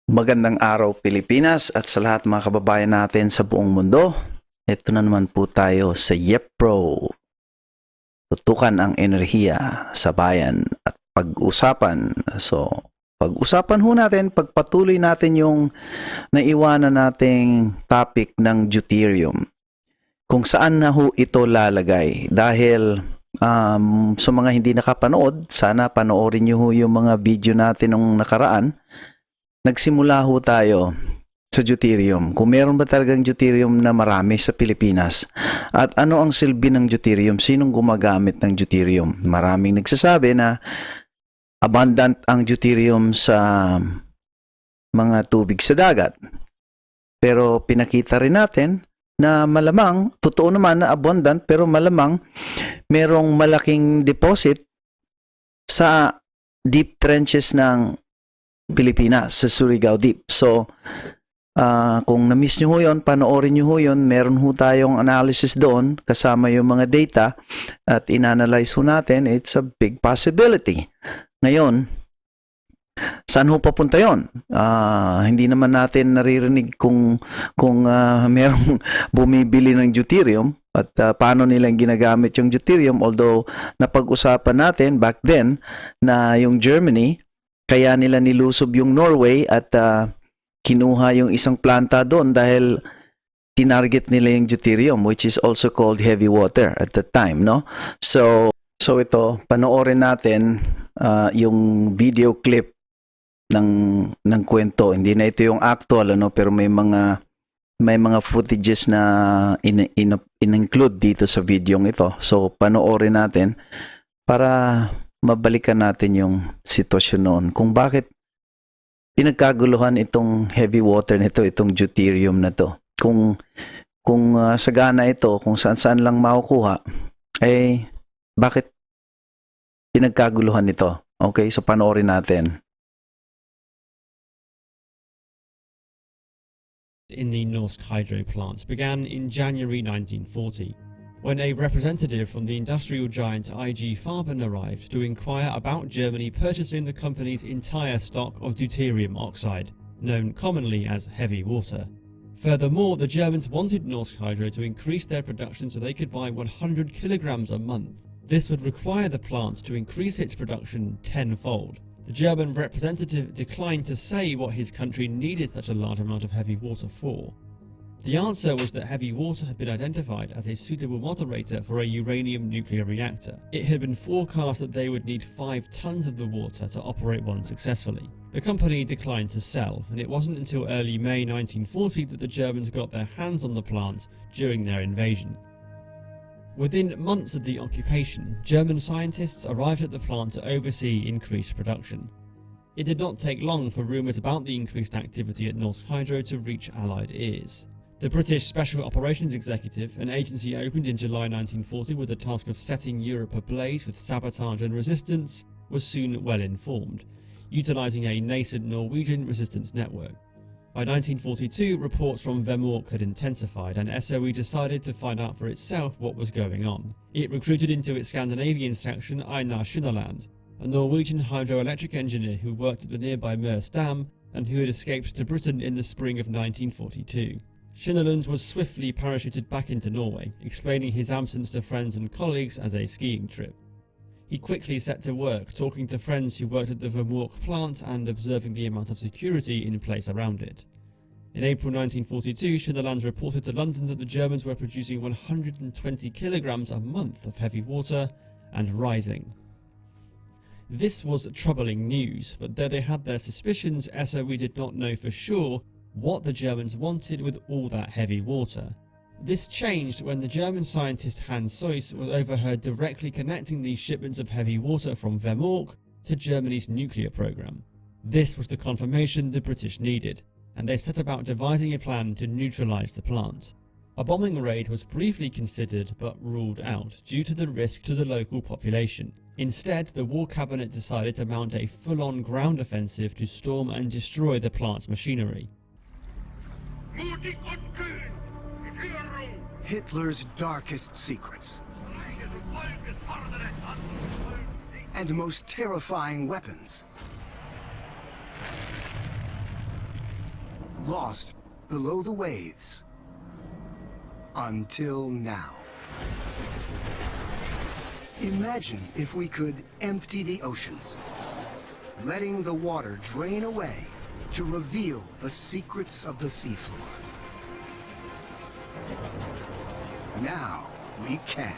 Magandang araw Pilipinas at sa lahat mga kababayan natin sa buong mundo. Ito na naman po tayo sa YepPro. Tutukan ang enerhiya sa bayan at pag-usapan. Pag-usapan ho natin, pagpatuloy natin yung naiwanan nating topic ng Deuterium. Kung saan na ho ito lalagay. Dahil sa mga hindi nakapanood, sana panoorin nyo ho yung mga video natin nung nakaraan. Nagsimula ho tayo sa Deuterium. Kung meron ba talagang Deuterium na marami sa Pilipinas? At ano ang silbi ng Deuterium? Sinong gumagamit ng Deuterium? Maraming nagsasabi na abundant ang Deuterium sa mga tubig sa dagat. Pero pinakita rin natin na malamang, totoo naman na abundant, pero malamang merong malaking deposit sa deep trenches ng Pilipinas, sa Surigao Deep. So, kung na-miss nyo ho yun, panoorin nyo ho yun, meron ho tayong analysis doon, kasama yung mga data, at inanalyze ho natin, it's a big possibility. Ngayon, saan ho papunta yun? Hindi naman natin naririnig kung merong bumibili ng Deuterium, at paano nilang ginagamit yung Deuterium, although napag-usapan natin back then na yung Germany, kaya nila nilusob yung Norway at kinuha yung isang planta doon dahil tinarget nila yung Deuterium, which is also called heavy water at that time, no? So ito, panoorin natin yung video clip ng kwento. Hindi na ito yung actual, ano, pero may mga footages na in-include dito sa video ito. So panoorin natin para mabalikan natin yung sitwasyon noon kung bakit pinagkaguluhan itong heavy water nito, itong Deuterium na to. Kung sagana ito, kung saan-saan lang makukuha, bakit pinagkaguluhan ito? Okay, so panoorin natin. In the Norsk Hydro plants began in January 1940. When a representative from the industrial giant IG Farben arrived to inquire about Germany purchasing the company's entire stock of deuterium oxide, known commonly as heavy water. Furthermore, the Germans wanted Norsk Hydro to increase their production so they could buy 100 kilograms a month. This would require the plant to increase its production tenfold. The German representative declined to say what his country needed such a large amount of heavy water for. The answer was that heavy water had been identified as a suitable moderator for a uranium nuclear reactor. It had been forecast that they would need 5 tons of the water to operate one successfully. The company declined to sell, and it wasn't until early May 1940 that the Germans got their hands on the plant during their invasion. Within months of the occupation, German scientists arrived at the plant to oversee increased production. It did not take long for rumours about the increased activity at Norsk Hydro to reach Allied ears. The British Special Operations Executive, an agency opened in July 1940 with the task of setting Europe ablaze with sabotage and resistance, was soon well informed, utilising a nascent Norwegian resistance network. By 1942, reports from Vemork had intensified, and SOE decided to find out for itself what was going on. It recruited into its Scandinavian section Einar Schynderland, a Norwegian hydroelectric engineer who worked at the nearby Mørs Dam and who had escaped to Britain in the spring of 1942. Schynderland was swiftly parachuted back into Norway, explaining his absence to friends and colleagues as a skiing trip. He quickly set to work, talking to friends who worked at the Vemork plant and observing the amount of security in place around it. In April 1942, Schynderland reported to London that the Germans were producing 120 kilograms a month of heavy water and rising. This was troubling news, but though they had their suspicions, SOE did not know for sure what the Germans wanted with all that heavy water. This changed when the German scientist Hans Seuss was overheard directly connecting these shipments of heavy water from Vemork to Germany's nuclear program. This was the confirmation the British needed, and they set about devising a plan to neutralize the plant. A bombing raid was briefly considered but ruled out due to the risk to the local population. Instead, the War Cabinet decided to mount a full-on ground offensive to storm and destroy the plant's machinery. Hitler's darkest secrets and most terrifying weapons lost below the waves. Until now. Imagine if we could empty the oceans, letting the water drain away to reveal the secrets of the seafloor. Now we can.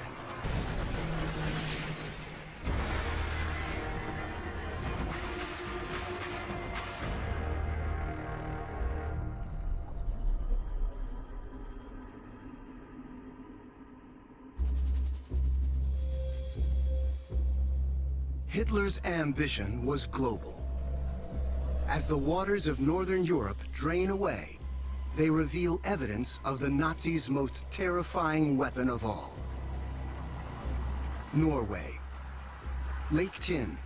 Hitler's ambition was global. As the waters of Northern Europe drain away, they reveal evidence of the Nazis' most terrifying weapon of all. Norway. Lake Tyn.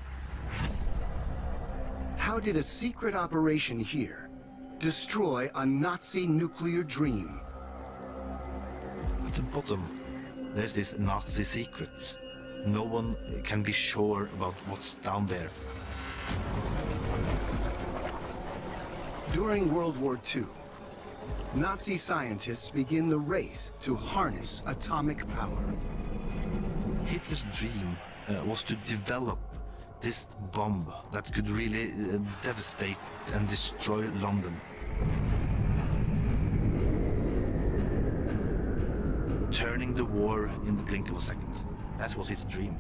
How did a secret operation here destroy a Nazi nuclear dream? At the bottom, there's this Nazi secret. No one can be sure about what's down there. During World War II, Nazi scientists begin the race to harness atomic power. Hitler's dream was to develop this bomb that could really devastate and destroy London. Turning the war in the blink of a second. That was his dream.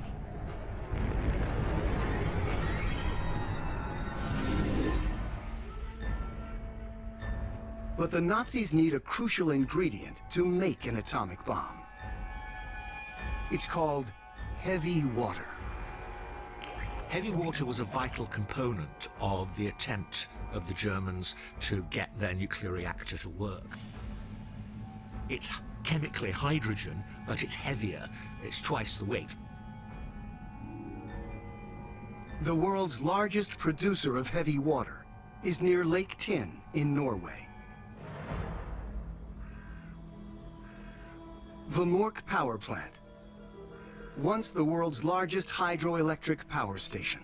But the Nazis need a crucial ingredient to make an atomic bomb. It's called heavy water. Heavy water was a vital component of the attempt of the Germans to get their nuclear reactor to work. It's chemically hydrogen, but it's heavier. It's twice the weight. The world's largest producer of heavy water is near Lake Tyn in Norway. Vemork Power Plant, once the world's largest hydroelectric power station.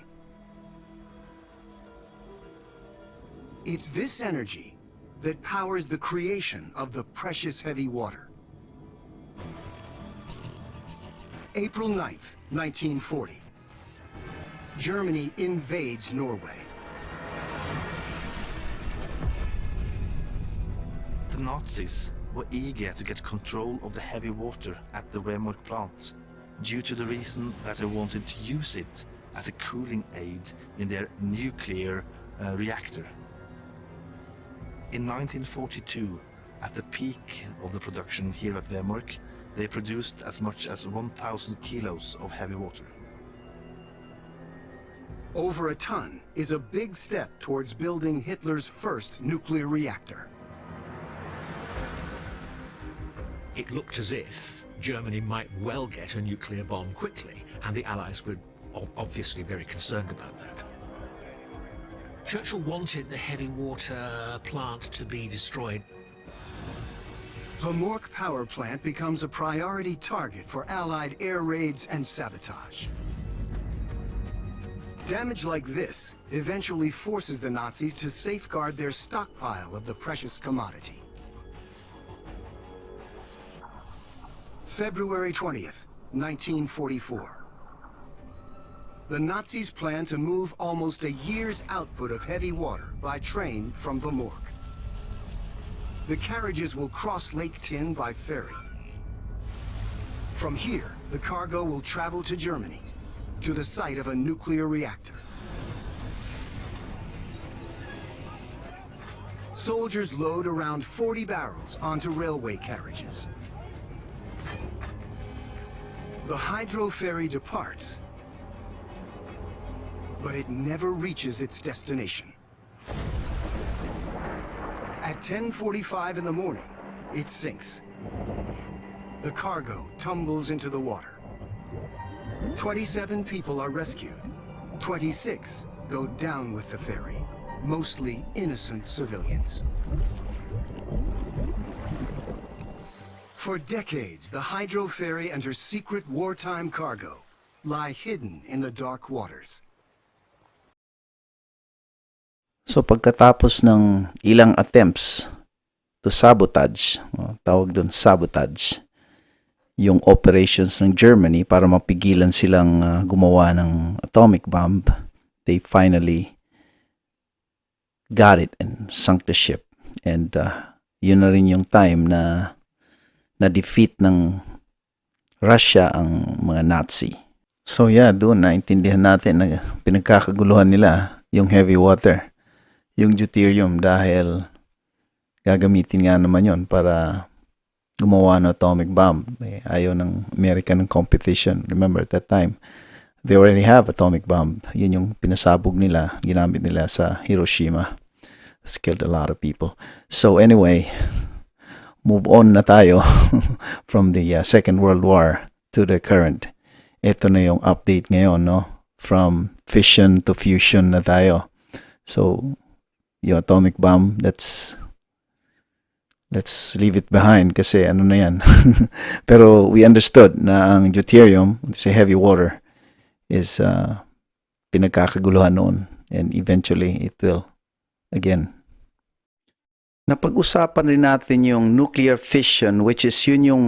It's this energy that powers the creation of the precious heavy water. April 9th, 1940. Germany invades Norway. The Nazis were eager to get control of the heavy water at the Vemork plant, due to the reason that they wanted to use it as a cooling aid in their nuclear reactor. In 1942, at the peak of the production here at Vemork, they produced as much as 1,000 kilos of heavy water. Over a ton is a big step towards building Hitler's first nuclear reactor. It looked as if Germany might well get a nuclear bomb quickly, and the Allies were obviously very concerned about that. Churchill wanted the heavy water plant to be destroyed. Vemork Power Plant becomes a priority target for Allied air raids and sabotage. Damage like this eventually forces the Nazis to safeguard their stockpile of the precious commodity. February 20th, 1944. The Nazis plan to move almost a year's output of heavy water by train from Vemork. The carriages will cross Lake Tyn by ferry. From here, the cargo will travel to Germany, to the site of a nuclear reactor. Soldiers load around 40 barrels onto railway carriages. The hydro ferry departs, but it never reaches its destination. At 10:45 in the morning, it sinks. The cargo tumbles into the water. 27 people are rescued. 26 go down with the ferry, mostly innocent civilians. For decades, the hydro ferry and her secret wartime cargo lie hidden in the dark waters. So pagkatapos ng ilang attempts to sabotage, tawag doon sabotage, yung operations ng Germany para mapigilan silang gumawa ng atomic bomb, they finally got it and sunk the ship. And yun na rin yung time na na-defeat ng Russia ang mga Nazi. So yeah, doon naintindihan natin na pinagkakaguluhan nila yung heavy water, yung deuterium, dahil gagamitin nga naman yon para gumawa ng atomic bomb. Ayaw ng American ng competition. Remember at that time, they already have atomic bomb. Yun yung pinasabog nila, ginamit nila sa Hiroshima. It's killed a lot of people. So anyway, move on na tayo from the Second World War to the current. Ito na yung update ngayon, no? From fission to fusion na tayo. So, yung atomic bomb, let's leave it behind kasi ano na yan. Pero we understood na ang deuterium, say heavy water, is pinagkakaguluhan noon, and eventually it will again. Napag-usapan rin natin yung nuclear fission, which is yun yung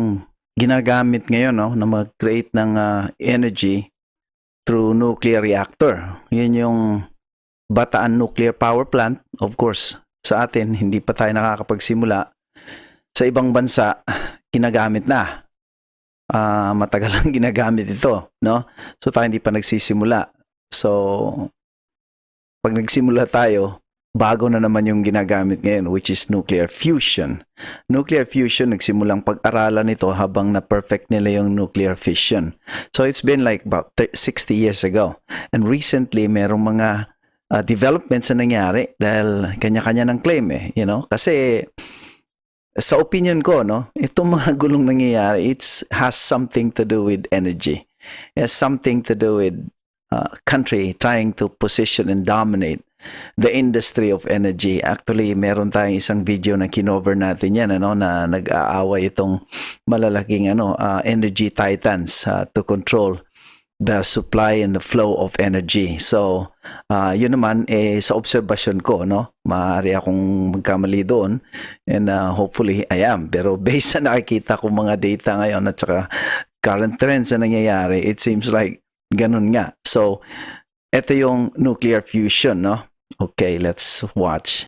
ginagamit ngayon, no, na mag-create ng energy through nuclear reactor. Yun yung Bataan Nuclear Power Plant. Of course, sa atin, hindi pa tayo nakakapagsimula. Sa ibang bansa, ginagamit na. Matagal lang ginagamit ito, no? So tayo hindi pa nagsisimula. So, pag nagsimula tayo, bago na naman yung ginagamit ngayon, which is nuclear fusion. Nuclear fusion, nagsimulang pag-aralan ito habang na-perfect nila yung nuclear fission. So it's been like about 60 years ago. And recently, merong mga developments na nangyari dahil kanya-kanya ng claim you know? Kasi sa opinion ko, no, itong mga gulong nangyayari, it has something to do with energy. It has something to do with country trying to position and dominate the industry of energy. Actually, meron tayong isang video na kinover natin yan, ano, na nag-aaway itong malalaking energy titans to control the supply and the flow of energy. So, yun naman, sa observation ko, no, maaari akong magkamali doon, and hopefully I am. Pero based sa nakikita kong mga data ngayon at saka current trends na nangyayari, it seems like ganun nga. So, ito yung nuclear fusion, no? Okay, let's watch.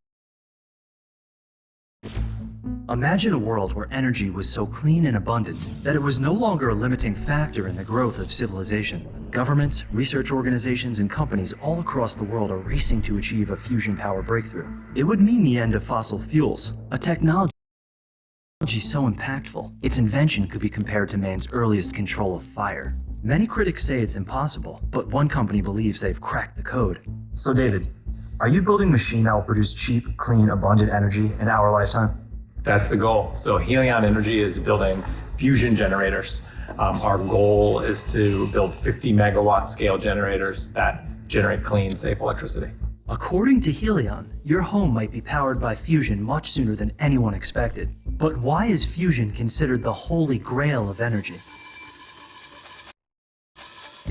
Imagine a world where energy was so clean and abundant that it was no longer a limiting factor in the growth of civilization. Governments, research organizations, and companies all across the world are racing to achieve a fusion power breakthrough. It would mean the end of fossil fuels, a technology so impactful, its invention could be compared to man's earliest control of fire. Many critics say it's impossible, but one company believes they've cracked the code. So David, are you building a machine that will produce cheap, clean, abundant energy in our lifetime? That's the goal. So Kailangan Energy is building fusion generators. Our goal is to build 50 megawatt scale generators that generate clean, safe electricity. According to Kailangan, your home might be powered by fusion much sooner than anyone expected. But why is fusion considered the holy grail of energy?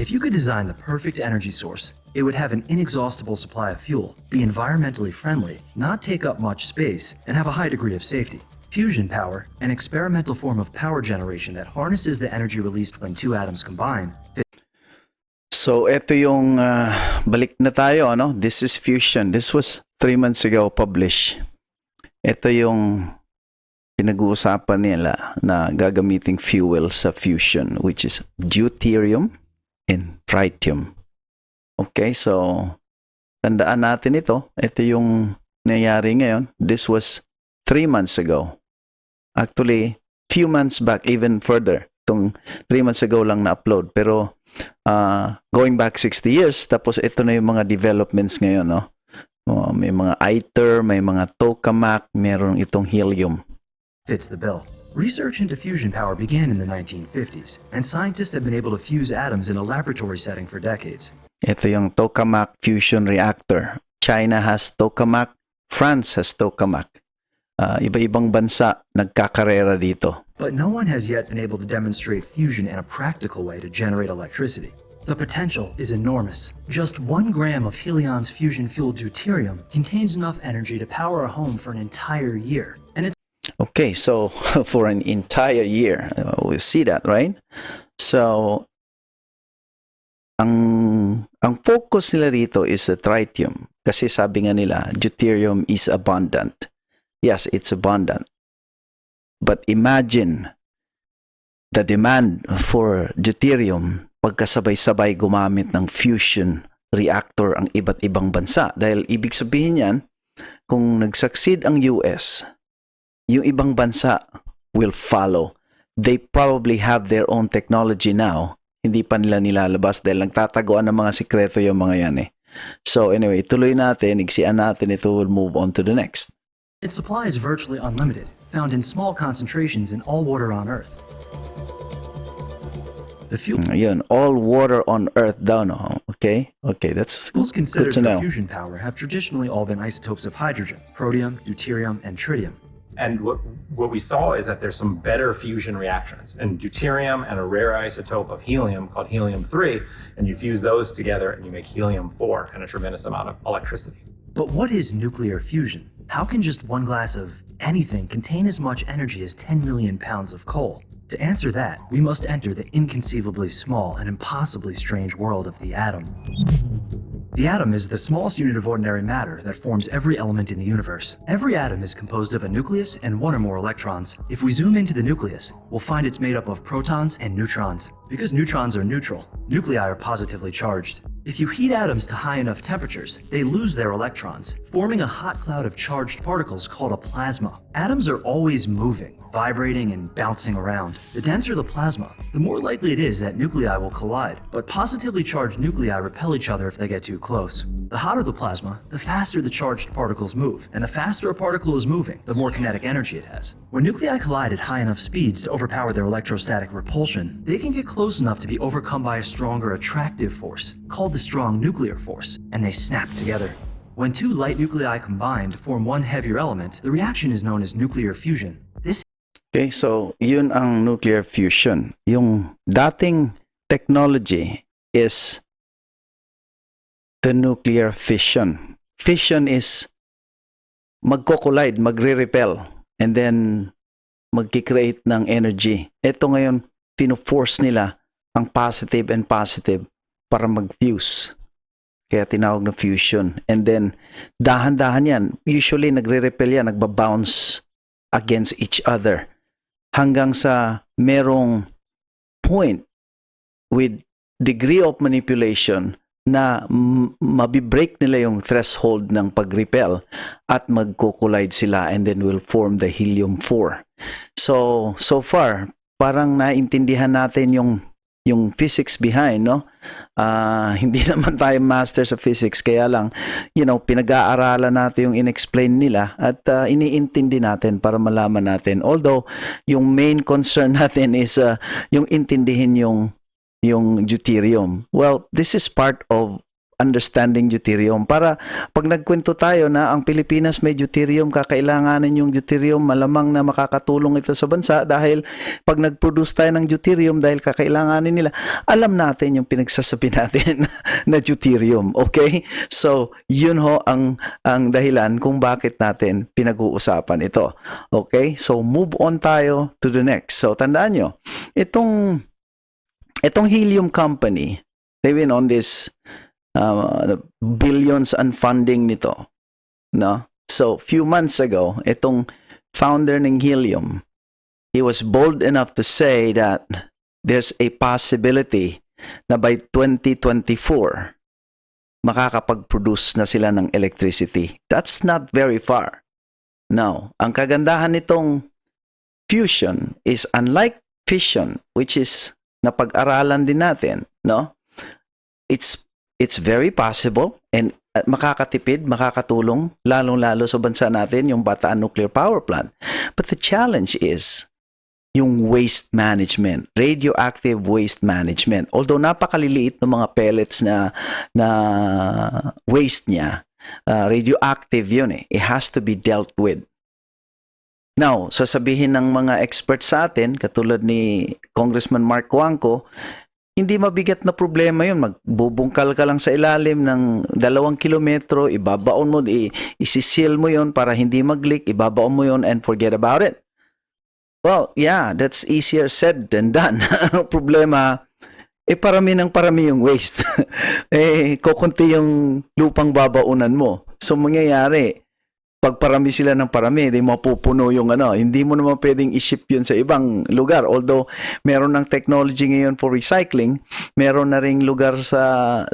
If you could design the perfect energy source, it would have an inexhaustible supply of fuel, be environmentally friendly, not take up much space, and have a high degree of safety. Fusion power, an experimental form of power generation that harnesses the energy released when two atoms combine. So, ito yung balik na tayo, ano? This is fusion. This was 3 months ago published. Ito yung pinag-uusapan nila na gagamiting fuel sa fusion, which is deuterium and tritium. Okay, so tandaan natin ito. Ito yung nangyari ngayon. This was 3 months ago. Actually, few months back, even further. Itong 3 months ago lang na-upload. Pero going back 60 years, tapos ito na yung mga developments ngayon, no? May mga ITER, may mga tokamak, meron itong helium. Fits the bill. Research into fusion power began in the 1950s, and scientists have been able to fuse atoms in a laboratory setting for decades. Ito yung tokamak fusion reactor. China has tokamak, France has tokamak. Iba-ibang bansa nagkakarera dito. But no one has yet been able to demonstrate fusion in a practical way to generate electricity. The potential is enormous. Just 1 gram of Helion's fusion-fueled deuterium contains enough energy to power a home for an entire year. And it's Okay, so for an entire year, we see that, right? So, ang focus nila rito is the tritium. Kasi sabi nga nila, deuterium is abundant. Yes, it's abundant. But imagine the demand for deuterium pagkasabay-sabay gumamit ng fusion reactor ang iba't ibang bansa. Dahil ibig sabihin yan, kung nag-succeed ang US, yung ibang bansa will follow. They probably have their own technology now. Hindi pa nila nilalabas dahil nagtataguan ng mga sikreto yung mga yan eh. So anyway, ituloy natin, igsian natin ito, we'll move on to the next. Its supply is virtually unlimited, found in small concentrations in all water on Earth. The fuel Ayun, all water on Earth daw, no? Okay, that's fuels good considered to for know. fusion power have traditionally all been isotopes of hydrogen, protium, deuterium, and tritium. And what we saw is that there's some better fusion reactions, and deuterium and a rare isotope of helium called helium-3, and you fuse those together and you make helium-4 and a tremendous amount of electricity. But what is nuclear fusion? How can just 1 glass of anything contain as much energy as 10 million pounds of coal? To answer that, we must enter the inconceivably small and impossibly strange world of the atom. The atom is the smallest unit of ordinary matter that forms every element in the universe. Every atom is composed of a nucleus and 1 or more electrons. If we zoom into the nucleus, we'll find it's made up of protons and neutrons. Because neutrons are neutral, nuclei are positively charged. If you heat atoms to high enough temperatures, they lose their electrons, forming a hot cloud of charged particles called a plasma. Atoms are always moving, vibrating, and bouncing around. The denser the plasma, the more likely it is that nuclei will collide, but positively charged nuclei repel each other if they get too close. The hotter the plasma, the faster the charged particles move, and the faster a particle is moving, the more kinetic energy it has. When nuclei collide at high enough speeds to overpower their electrostatic repulsion, they can get close enough to be overcome by a stronger attractive force, called the strong nuclear force, and they snap together. When 2 light nuclei combine to form 1 heavier element, the reaction is known as nuclear fusion. This Okay, so yun ang nuclear fusion. Yung dating technology is the nuclear fission. Fission is magko-collide, magre-repel, and then magki-create ng energy. Ito ngayon, pino-force nila ang positive and positive para mag-fuse. Kaya tinawag na fusion. And then, dahan-dahan yan. Usually, nagre-repel yan, nagbabounce against each other. Hanggang sa merong point with degree of manipulation na mabibreak nila yung threshold ng pag-repel at magko-collide sila and then will form the helium-4. So far, parang naintindihan natin yung physics behind, no? Hindi naman tayo master sa physics, kaya lang, pinag-aaralan natin yung in-explain nila at iniintindi natin para malaman natin. Although, yung main concern natin is yung intindihin yung deuterium. Well, this is part of understanding deuterium. Para pag nagkwento tayo na ang Pilipinas may deuterium, kakailanganin yung deuterium, malamang na makakatulong ito sa bansa dahil pag nag-produce tayo ng deuterium dahil kakailanganin nila, alam natin yung pinagsasabi natin na deuterium. Okay? So, yun ho ang dahilan kung bakit natin pinag-uusapan ito. Okay? So, move on tayo to the next. So, tandaan nyo, itong helium company, they've been on this billions and funding nito, no? So few months ago, itong founder ng Helium, he was bold enough to say that there's a possibility na by 2024 makakapag-produce na sila ng electricity. That's not very far. Now, ang kagandahan nitong fusion is unlike fission, which is napag-aralan din natin, no? It's very possible and makakatipid, makakatulong, lalong-lalo sa bansa natin, yung Bataan Nuclear Power Plant. But the challenge is yung waste management, radioactive waste management. Although napakaliliit ng mga pellets na waste niya, radioactive yun eh. It has to be dealt with. Now, sasabihin ng mga experts sa atin, katulad ni Congressman Mark Cuangco, hindi mabigat na problema yun. Magbubungkal ka lang sa ilalim ng 2 kilometro, ibabaon mo, isisil mo yun para hindi mag-leak, ibabaon mo yun and forget about it. Well, yeah, that's easier said than done. Ang problema, parami ng parami yung waste. Kukunti yung lupang babaunan mo. So, mangyayari, pag parami sila ng parami, di mapupuno yung hindi mo naman pwedeng i-ship yun sa ibang lugar. Although, meron ng technology ngayon for recycling, meron na ring lugar sa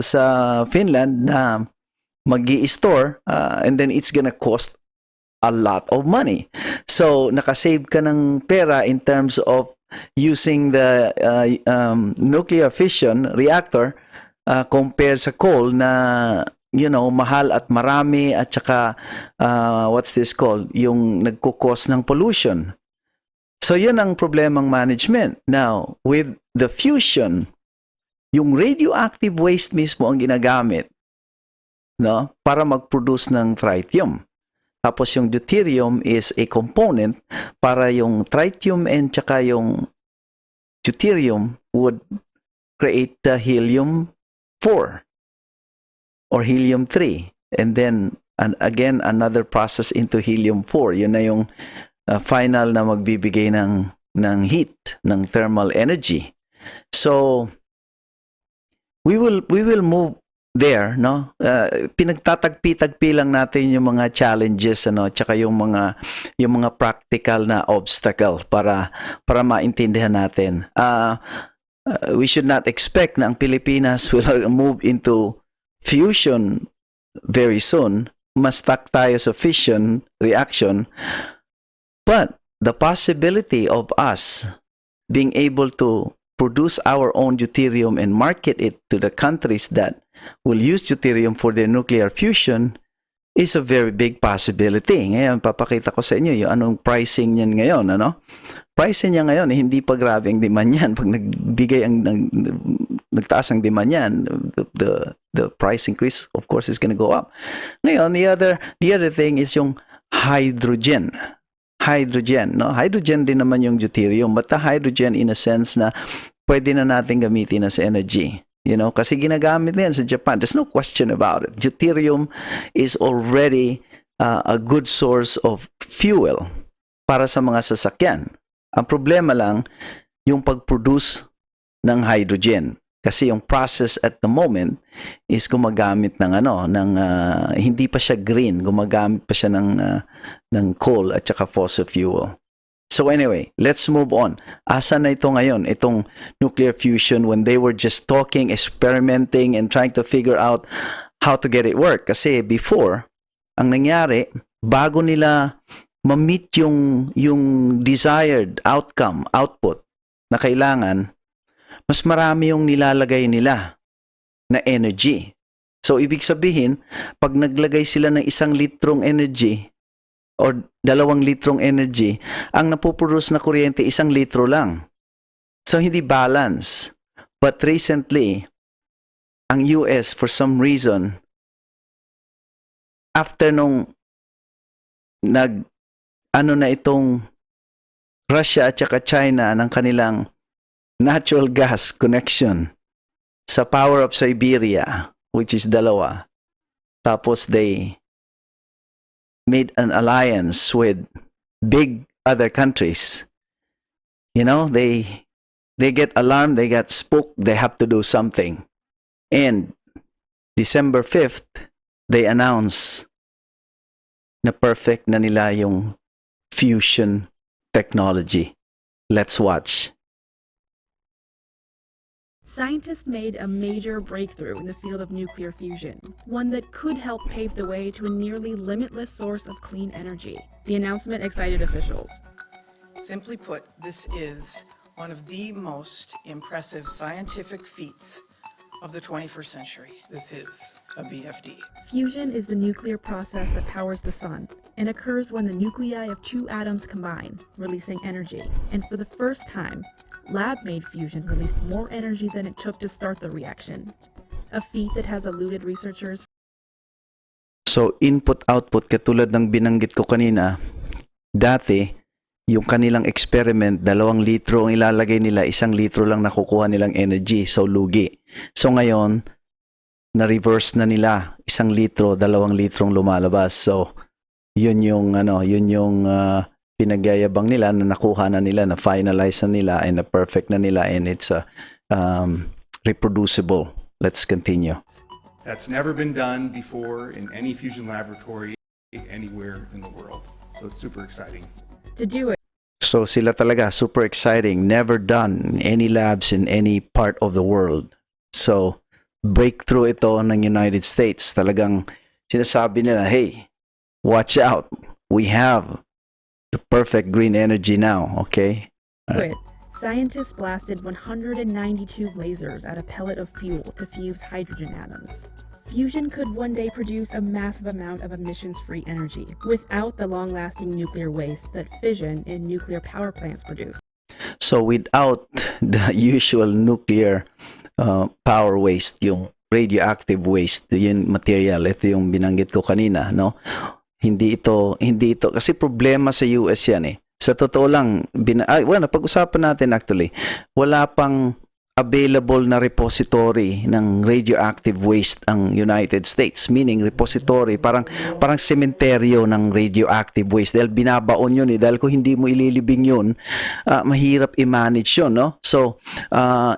Finland na mag-i-store and then it's gonna cost a lot of money. So, nakasave ka ng pera in terms of using the nuclear fission reactor compared sa coal na mahal at marami at saka what's this called? Yung nagkukos ng pollution. So, yun ang problemang management. Now, with the fusion, yung radioactive waste mismo ang ginagamit para mag-produce ng tritium. Tapos yung deuterium is a component para yung tritium and tsaka yung deuterium would create the helium-4 or helium-3. And then, again, another process into helium-4. Yun na yung final na magbibigay ng heat, ng thermal energy. So, we will move there, pinagtatagpi-tagpi lang natin yung mga challenges tsaka yung mga practical na obstacle para maintindihan natin. We should not expect na ang Pilipinas will move into fusion very soon. Mas stuck tayo sa fission reaction. But the possibility of us being able to produce our own deuterium and market it to the countries that will use deuterium for their nuclear fusion is a very big possibility. Ngayon, papakita ko sa inyo yung anong pricing niyan ngayon. Pricing niya ngayon, hindi pa grabe ang demand yan. Pag nagtaas ang demand yan, the price increase, of course, is gonna go up. Ngayon, the other thing is yung hydrogen. Hydrogen din naman yung deuterium, but the hydrogen in a sense na pwede na natin gamitin as energy. Kasi ginagamit na yan sa Japan. There's no question about it. Deuterium is already a good source of fuel para sa mga sasakyan. Ang problema lang, yung pag-produce ng hydrogen. Kasi yung process at the moment is gumagamit ng hindi pa siya green, gumagamit pa siya ng coal at saka fossil fuel. So anyway, let's move on. Asa na ito ngayon, itong nuclear fusion when they were just talking, experimenting, and trying to figure out how to get it work. Kasi before, ang nangyari, bago nila ma-meet yung desired output na kailangan, mas marami yung nilalagay nila na energy. So ibig sabihin, pag naglagay sila ng 1 litrong energy, or 2 litrong energy, ang napoproduce na kuryente 1 litro lang. So, hindi balance. But recently, ang US, for some reason, after nung itong Russia at saka China ng kanilang natural gas connection sa power of Siberia, which is 2. Tapos they made an alliance with big other countries. They get alarmed, they get spooked, they have to do something. And December 5th, they announce na perfect na nila yung fusion technology. Let's watch. Scientists made a major breakthrough in the field of nuclear fusion, one that could help pave the way to a nearly limitless source of clean energy. The announcement excited officials. Simply put, this is one of the most impressive scientific feats of the 21st century. This is a BFD. Fusion is the nuclear process that powers the sun and occurs when the nuclei of 2 atoms combine, releasing energy. And for the first time, lab-made fusion released more energy than it took to start the reaction, a feat that has eluded researchers. So, input-output, katulad ng binanggit ko kanina, dati, yung kanilang experiment, 2 litro ang ilalagay nila, 1 litro lang nakukuha nilang energy, so lugi. So ngayon, na-reverse na nila, 1 litro, 2 litrong lumalabas. So yun yung pinagyayabang nila na nakuha na nila, na finalize na nila, and na perfect na nila, and it's reproducible. Let's continue. That's never been done before in any fusion laboratory anywhere in the world. So it's super exciting. To do it, So sila talaga, super exciting, never done in any labs in any part of the world. So breakthrough ito ng United States. Talagang sinasabi nila, hey, watch out. We have the perfect green energy now, okay? scientists blasted 192 lasers at a pellet of fuel to fuse hydrogen atoms. Fusion could one day produce a massive amount of emissions-free energy without the long-lasting nuclear waste that fission in nuclear power plants produce. So without the usual nuclear power waste, yung radioactive waste, yung material, ito yung binanggit ko kanina, no? Hindi ito kasi problema sa US yan eh. Sa totoo lang, pag-usapan natin actually, wala pang available na repository ng radioactive waste ang United States, meaning repository parang sementeryo ng radioactive waste, dahil binabaon yun eh, dahil kung hindi mo ililibing yun, mahirap i-manage yun, no? So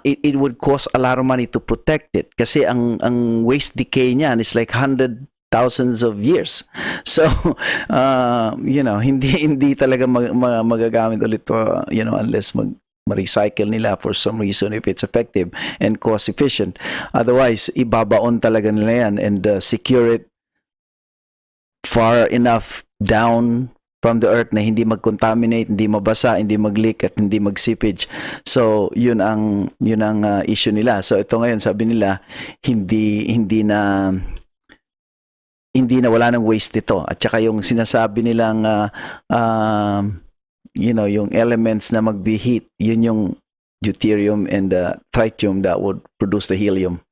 it would cost a lot of money to protect it, kasi ang waste decay niyan is like thousands of years. So hindi talaga magagamit ulit to, unless ma-recycle nila for some reason, if it's effective and cost efficient. Otherwise, ibabaon talaga nila yan and secure it far enough down from the earth na hindi mag-contaminate, hindi mabasa, hindi mag-leak, at hindi mag-seepage. So, yun ang issue nila. So, ito ngayon, sabi nila, hindi na wala ng waste ito. At saka yung sinasabi nilang yung elements na mag-heat, yun yung deuterium and tritium that would produce the helium.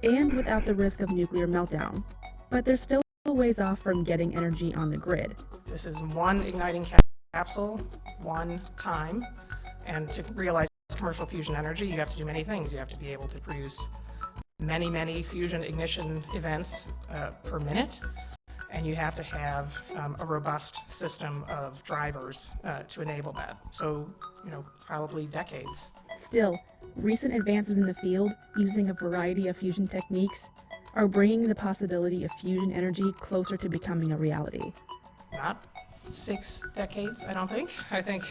And without the risk of nuclear meltdown. But they're still a ways off from getting energy on the grid. This is one igniting capsule, one time. And to realize commercial fusion energy, you have to do many things. You have to be able to produce many fusion ignition events per minute. And you have to have a robust system of drivers to enable that. So, probably decades. Still, recent advances in the field, using a variety of fusion techniques, are bringing the possibility of fusion energy closer to becoming a reality. Not 6 decades, I don't think. I think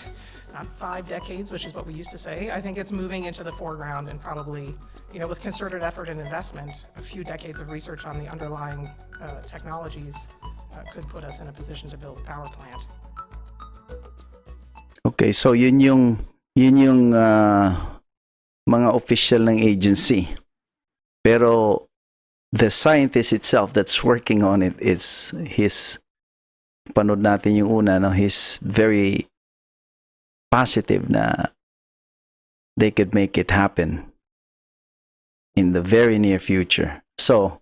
not 5 decades, which is what we used to say. I think it's moving into the foreground, and probably, with concerted effort and investment, a few decades of research on the underlying technologies could put us in a position to build a power plant. Okay, so yun yung mga official ng agency. Pero the scientist itself that's working on it is panood natin yung una, no? He's very positive na they could make it happen in the very near future. So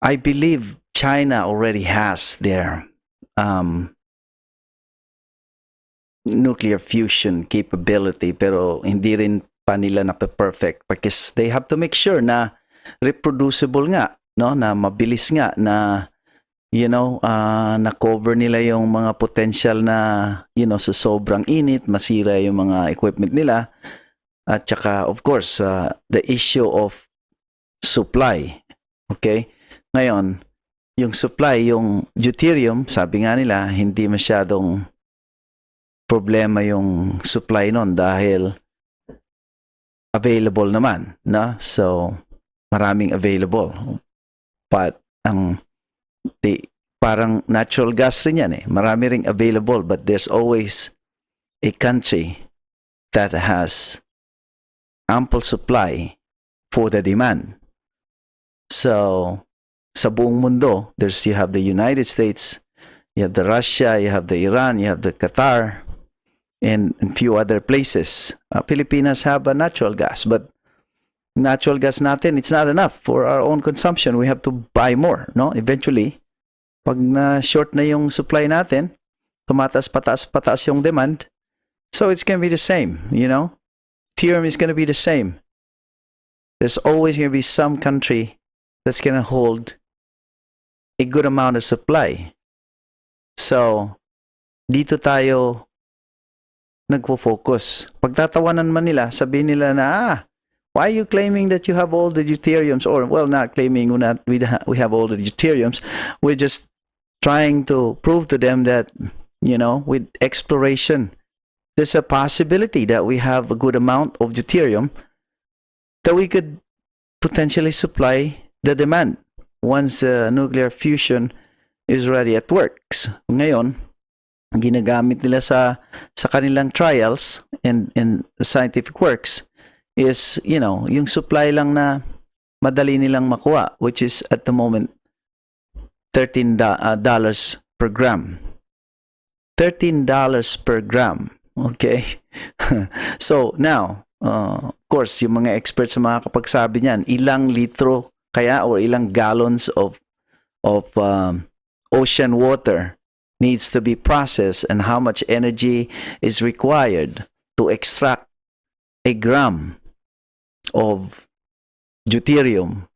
I believe China already has their nuclear fusion capability, pero hindi rin pa nila na-perfect because they have to make sure na reproducible nga, no? Na mabilis nga, na na-cover nila yung mga potential na, sa sobrang init, masira yung mga equipment nila. At saka, of course, the issue of supply. Okay? Ngayon, yung supply, yung deuterium, sabi nga nila, hindi masyadong problema yung supply nun dahil available naman, no? So, maraming available. But, parang natural gas rin yan eh. Marami ring available, but there's always a country that has ample supply for the demand. So, sa buong mundo, you have the United States, you have the Russia, you have the Iran, you have the Qatar, and a few other places. Filipinas have a natural gas, but natural gas natin, it's not enough for our own consumption. We have to buy more, no? Eventually, pag na-short na yung supply natin, pataas yung demand. So it's going to be the same, you know? Deuterium is going to be the same. There's always going to be some country that's going to hold a good amount of supply. So, dito tayo nagpo-focus. Pagtatawanan man nila, sabihin nila na, why are you claiming that you have all the deuteriums? Or, well, not claiming we have all the deuteriums. We're just trying to prove to them that, you know, with exploration, there's a possibility that we have a good amount of deuterium that we could potentially supply the demand once nuclear fusion is already at works. Ngayon, ginagamit nila sa kanilang trials and scientific works is, you know, yung supply lang na madali nilang makuha, which is at the moment $13 per gram. $13 per gram. Okay? So, now, of course, yung mga experts sa mga kapagsabi niyan, ilang litro kaya or ilang gallons of ocean water needs to be processed and how much energy is required to extract a gram of deuterium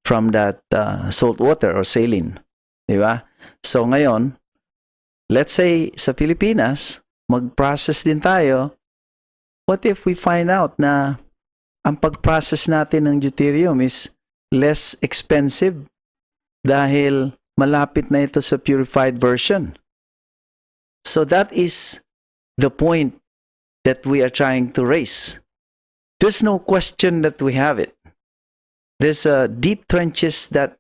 from that salt water or saline. Diba? So ngayon, let's say sa Pilipinas, mag-process din tayo. What if we find out na ang pag-process natin ng deuterium is less expensive dahil malapit na ito sa purified version? So that is the point that we are trying to raise. There's no question that we have it. There's deep trenches that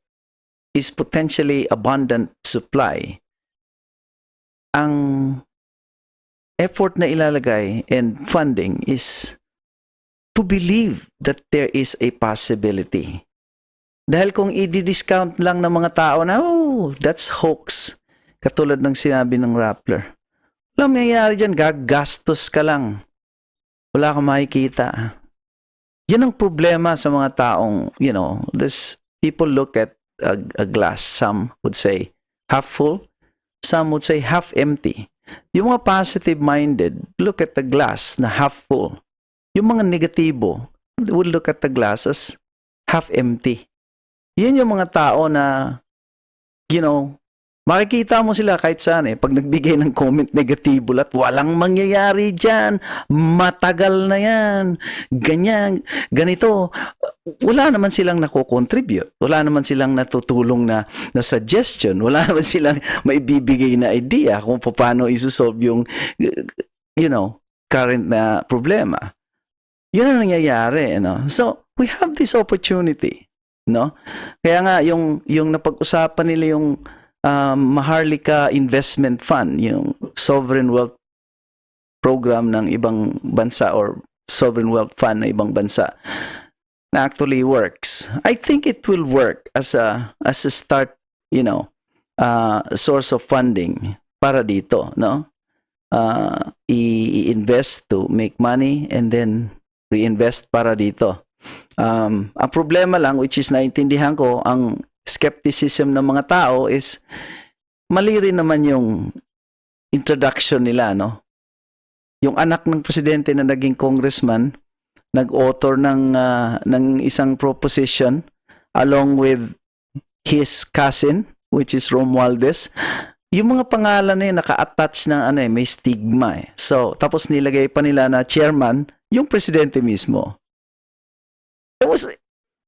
is potentially abundant supply. Ang effort na ilalagay and funding is to believe that there is a possibility. Dahil kung i-discount lang ng mga tao na, oh, that's hoax. Katulad ng sinabi ng Rappler. Walang mangyayari dyan, gagastos ka lang. Wala kang makikita. Yan ang problema sa mga taong, you know, this people look at a glass. Some would say half full. Some would say half empty. Yung mga positive-minded look at the glass na half full. Yung mga negatibo would look at the glass as half empty. Yan yung mga tao na, you know, makikita mo sila kahit saan eh. Pag nagbigay ng comment negatibo at walang mangyayari dyan, matagal na yan, ganyan, ganito. Wala naman silang nako-contribute. Wala naman silang natutulong na suggestion. Wala naman silang maibibigay na idea kung paano isosolve yung, you know, current na problema. Yun ang nangyayari, no? So, we have this opportunity, no? Kaya nga, yung napag-usapan nila yung Maharlika Investment Fund, yung sovereign wealth program ng ibang bansa or sovereign wealth fund ng ibang bansa na actually works. I think it will work as a start, you know, source of funding para dito, no? I-invest to make money and then reinvest para dito. Ang problema lang, which is naintindihan ko, ang skepticism ng mga tao is mali rin naman yung introduction nila, no? Yung anak ng presidente na naging congressman, nag-author ng isang proposition along with his cousin, which is Romualdez. Yung mga pangalan na yun, naka-attach ng may stigma eh. So, tapos nilagay pa nila na chairman, yung presidente mismo. It was,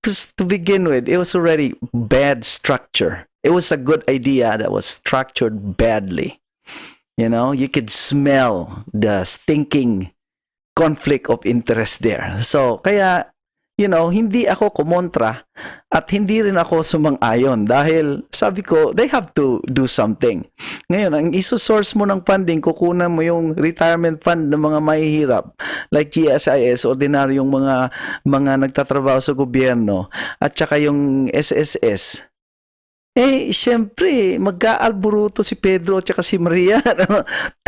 to begin with, it was already bad structure. It was a good idea that was structured badly. You know, you could smell the stinking conflict of interest there. So, kaya, you know, hindi ako kumontra at hindi rin ako sumang-ayon dahil sabi ko, they have to do something. Ngayon, ang iso-source mo ng funding, kukunan mo yung retirement fund ng mga mahihirap like GSIS, ordinaryong mga nagtatrabaho sa gobyerno at saka yung SSS. Eh, syempre, mag-aalburuto si Pedro at saka si Maria.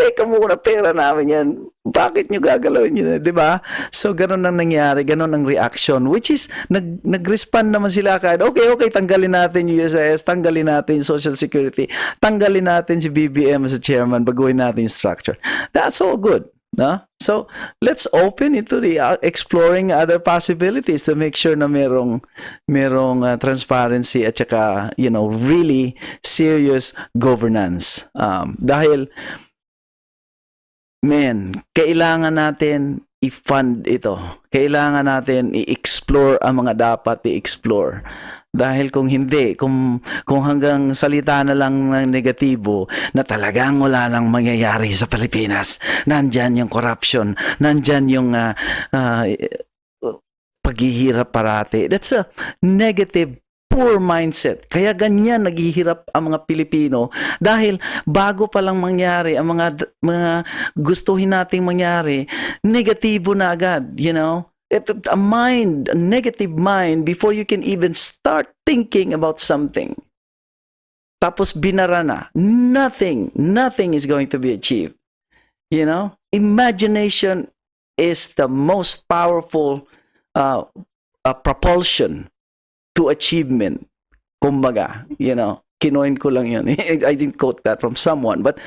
teka muna, pera namin yan. Bakit nyo gagalawin yun? Di ba? So, ganun ang nangyari. Ganun ang reaction. Which is, nag-respond naman sila kahit, okay, tanggalin natin yung USIS, tanggalin natin yung Social Security, tanggalin natin si BBM as a chairman, baguhin natin yung structure. That's all good. No? So, let's open into the exploring other possibilities to make sure na merong transparency at saka, really serious governance. Dahil, kailangan natin i-fund ito. Kailangan natin i-explore ang mga dapat i-explore. Dahil kung hindi, kung hanggang salita na lang ng negatibo na talagang wala nang mangyayari sa Pilipinas, nandyan yung corruption, nandyan yung paghihirap parati. That's a negative, poor mindset. Kaya ganyan naghihirap ang mga Pilipino dahil bago pa lang mangyari ang mga gustuhin nating mangyari, negatibo na agad, a negative mind before you can even start thinking about something. Tapos binara na. Nothing is going to be achieved. Imagination is the most powerful propulsion to achievement. Kumbaga, kinoin ko lang yun. I didn't quote that from someone. But,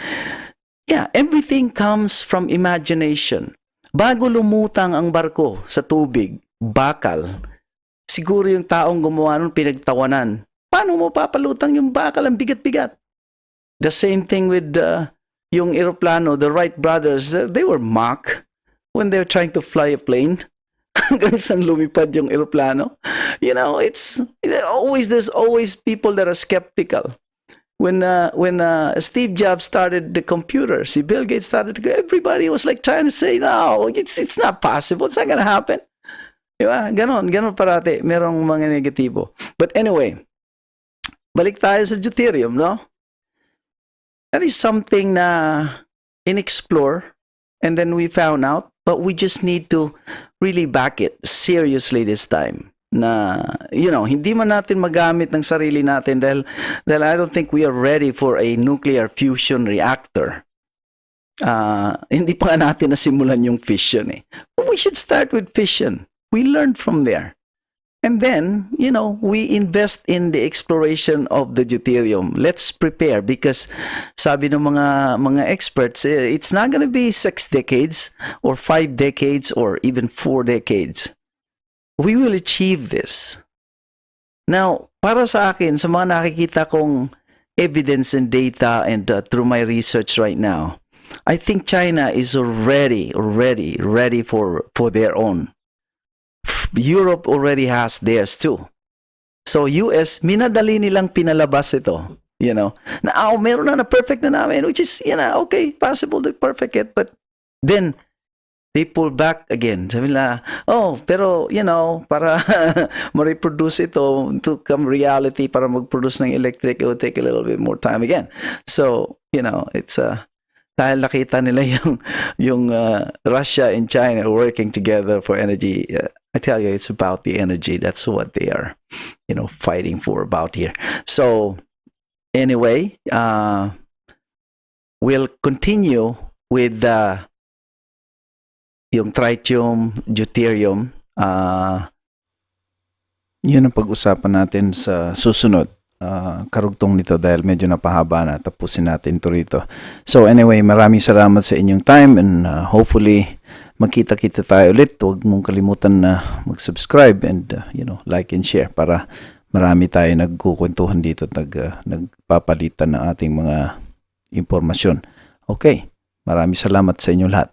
yeah, everything comes from imagination. Bago lumutang ang barko sa tubig, bakal, siguro yung taong gumawa nun pinagtawanan. Paano mo papalutang yung bakal? Ang bigat-bigat. The same thing with yung aeroplano, the Wright brothers, they were mocked when they were trying to fly a plane. Hanggang saan lumipad yung aeroplano. There's always people that are skeptical. When Steve Jobs started the computer, si Bill Gates started, everybody was like trying to say, no, it's not possible. It's not gonna happen. Diba? Ganon parati. Merong mga negatibo. But anyway, balik tayo sa Deuterium, no? That is something na in-explore and then we found out, but we just need to really back it seriously this time. Na, hindi man natin magamit ng sarili natin dahil I don't think we are ready for a nuclear fusion reactor. Hindi pa nga natin nasimulan yung fission eh. But we should start with fission. We learned from there. And then, we invest in the exploration of the deuterium. Let's prepare because sabi ng mga experts, it's not going to be 6 decades or 5 decades or even 4 decades. We will achieve this. Now, para sa akin, sa mga nakikita kong evidence and data and through my research right now, I think China is already ready for their own. Europe already has theirs too. So US, minadali nilang pinalabas ito. Na meron na perfect na namin, which is, okay, possible to perfect it, but then they pull back again. Sabi nila, pero, para ma-reproduce ito to come reality, para mag-produce ng electric, it will take a little bit more time again. So, it's dahil nakita nila yung Russia and China working together for energy. I tell you, it's about the energy. That's what they are, fighting for about here. So, anyway, we'll continue with yung tritium, deuterium, yun ang pag-usapan natin sa susunod. Karugtong nito dahil medyo napahaba na. Tapusin natin ito rito. So anyway, maraming salamat sa inyong time and hopefully magkita-kita tayo ulit. Huwag mong kalimutan na mag-subscribe and like and share para marami tayo nagkukwentuhan dito at nagpapalitan ng ating mga impormasyon. Okay, maraming salamat sa inyong lahat.